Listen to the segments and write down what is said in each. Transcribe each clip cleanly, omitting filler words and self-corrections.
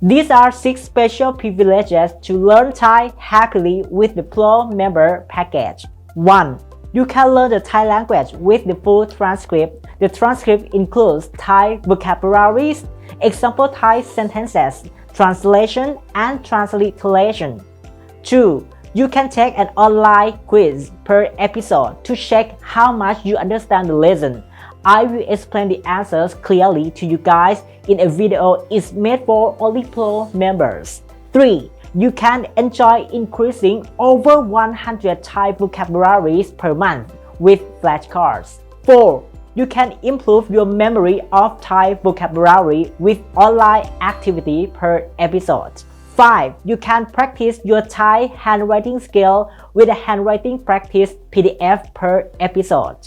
These are 6 special privileges to learn Thai happily with the Pro member package. 1. You can learn the Thai language with the full transcript. The transcript includes Thai vocabularies, example Thai sentences, translation, and transliteration. 2. You can take an online quiz per episode to check how much you understand the lesson. I will explain the answers clearly to you guys in a video it's made for only Pro members. 3. You can enjoy increasing over 100 Thai vocabularies per month with flashcards. 4. You can improve your memory of Thai vocabulary with online activity per episode. 5. You can practice your Thai handwriting skill with a handwriting practice PDF per episode.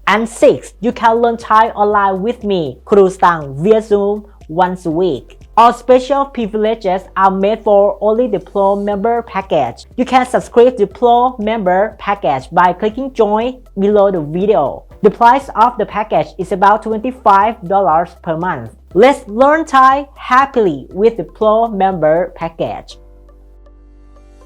And 6. You can learn Thai online with me, Kru Stang, via Zoom once a week. All special privileges are made for only the Pro member package. You can subscribe to the Pro member package by clicking join below the video. The price of the package is about $25 per month. Let's learn Thai happily with the Pro member package.